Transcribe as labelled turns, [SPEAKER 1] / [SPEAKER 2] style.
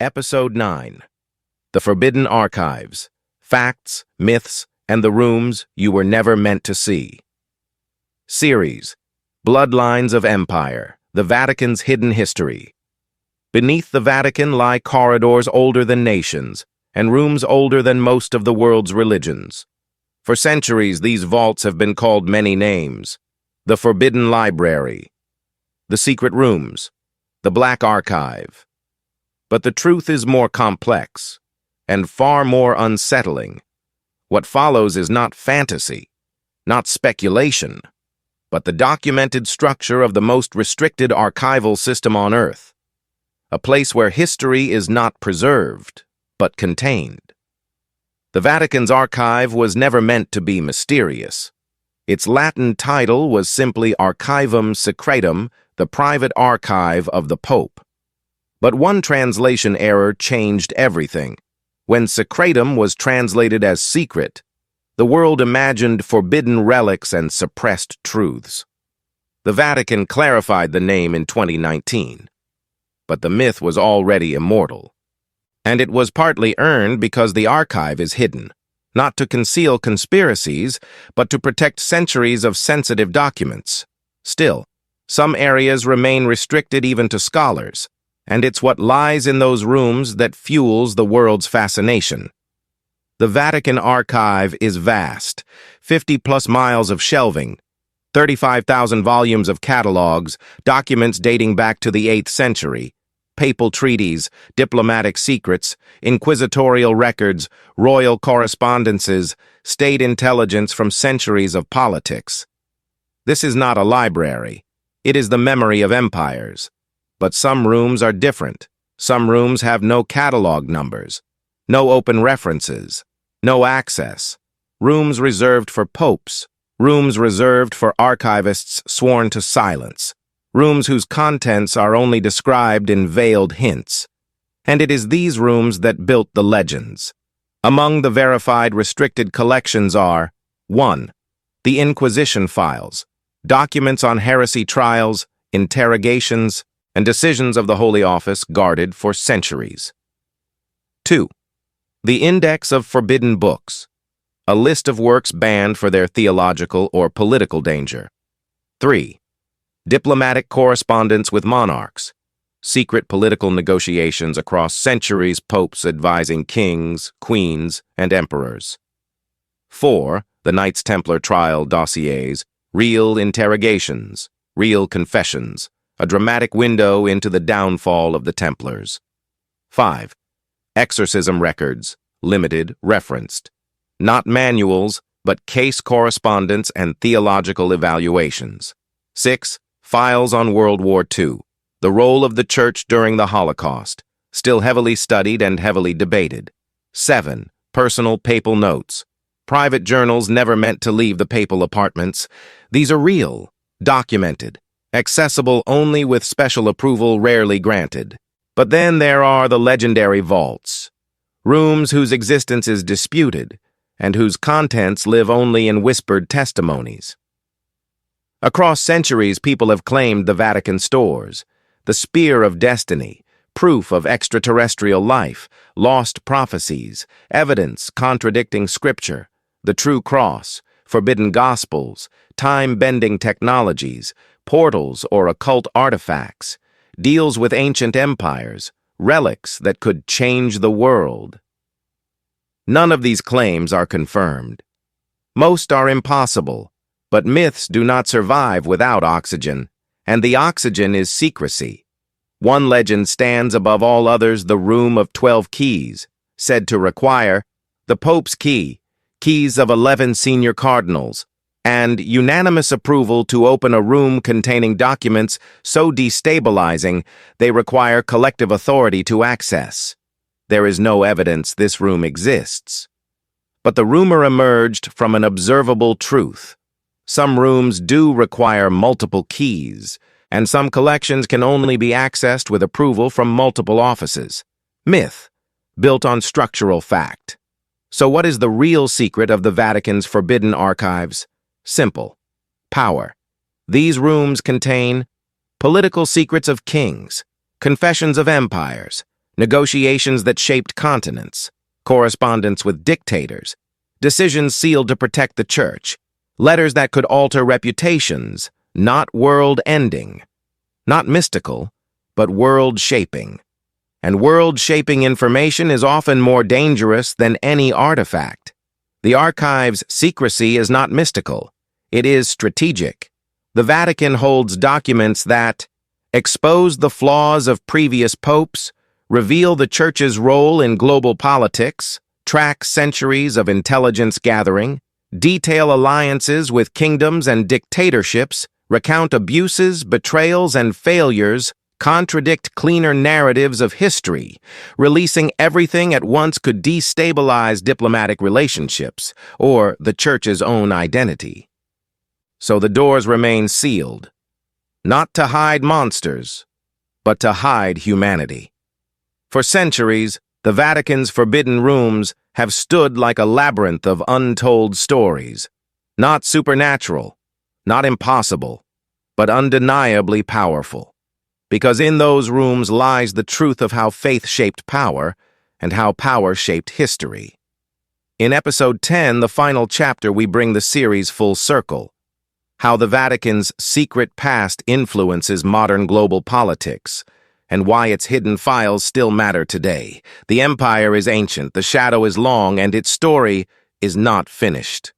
[SPEAKER 1] Episode 9. The Forbidden Archives. Facts, Myths, and the Rooms You Were Never Meant to See. Series. Bloodlines of Empire. The Vatican's Hidden History. Beneath the Vatican lie corridors older than nations, and rooms older than most of the world's religions. For centuries, these vaults have been called many names. The Forbidden Library, the Secret Rooms, the Black Archive. But the truth is more complex, and far more unsettling. What follows is not fantasy, not speculation, but the documented structure of the most restricted archival system on Earth. A place where history is not preserved, but contained. The Vatican's archive was never meant to be mysterious. Its Latin title was simply Archivum Secretum, the private archive of the Pope. But one translation error changed everything. When secretum was translated as secret, the world imagined forbidden relics and suppressed truths. The Vatican clarified the name in 2019. But the myth was already immortal. And it was partly earned because the archive is hidden, not to conceal conspiracies, but to protect centuries of sensitive documents. Still, some areas remain restricted even to scholars, and it's what lies in those rooms that fuels the world's fascination. The Vatican archive is vast, 50-plus miles of shelving, 35,000 volumes of catalogs, documents dating back to the 8th century, papal treaties, diplomatic secrets, inquisitorial records, royal correspondences, state intelligence from centuries of politics. This is not a library. It is the memory of empires. But some rooms are different. Some rooms have no catalog numbers, no open references, no access. Rooms reserved for popes, rooms reserved for archivists sworn to silence, rooms whose contents are only described in veiled hints. And it is these rooms that built the legends. Among the verified restricted collections are 1. The Inquisition files, documents on heresy trials, interrogations, and decisions of the Holy Office guarded for centuries. 2. The Index of Forbidden Books, a list of works banned for their theological or political danger. 3. Diplomatic correspondence with monarchs, secret political negotiations across centuries, popes advising kings, queens, and emperors. 4. The Knights Templar trial dossiers, real interrogations, real confessions, a dramatic window into the downfall of the Templars. 5. Exorcism records, limited, referenced. Not manuals, but case correspondence and theological evaluations. 6. Files on World War II, the role of the Church during the Holocaust, still heavily studied and heavily debated. 7. Personal papal notes, private journals never meant to leave the papal apartments. These are real, documented, accessible only with special approval rarely granted. But then there are the legendary vaults, rooms whose existence is disputed and whose contents live only in whispered testimonies. Across centuries, people have claimed the Vatican stores, the spear of destiny, proof of extraterrestrial life, lost prophecies, evidence contradicting scripture, the true cross, forbidden gospels, time-bending technologies, portals or occult artifacts, deals with ancient empires, relics that could change the world. None of these claims are confirmed. Most are impossible, but myths do not survive without oxygen, and the oxygen is secrecy. One legend stands above all others: the Room of 12 Keys, said to require the Pope's key, keys of 11 senior cardinals, and unanimous approval to open a room containing documents so destabilizing they require collective authority to access. There is no evidence this room exists. But the rumor emerged from an observable truth. Some rooms do require multiple keys, and some collections can only be accessed with approval from multiple offices. Myth, built on structural fact. So what is the real secret of the Vatican's forbidden archives? Simple. Power. These rooms contain political secrets of kings, confessions of empires, negotiations that shaped continents, correspondence with dictators, decisions sealed to protect the church, letters that could alter reputations, not world-ending, not mystical, but world-shaping. And world-shaping information is often more dangerous than any artifact. The archive's secrecy is not mystical. It is strategic. The Vatican holds documents that expose the flaws of previous popes, reveal the Church's role in global politics, track centuries of intelligence gathering, detail alliances with kingdoms and dictatorships, recount abuses, betrayals, and failures, contradict cleaner narratives of history. Releasing everything at once could destabilize diplomatic relationships or the Church's own identity. So the doors remain sealed, not to hide monsters, but to hide humanity. For centuries, the Vatican's forbidden rooms have stood like a labyrinth of untold stories, not supernatural, not impossible, but undeniably powerful. Because in those rooms lies the truth of how faith shaped power and how power shaped history. In Episode 10, the final chapter, we bring the series full circle. How the Vatican's secret past influences modern global politics, and why its hidden files still matter today. The empire is ancient, the shadow is long, and its story is not finished.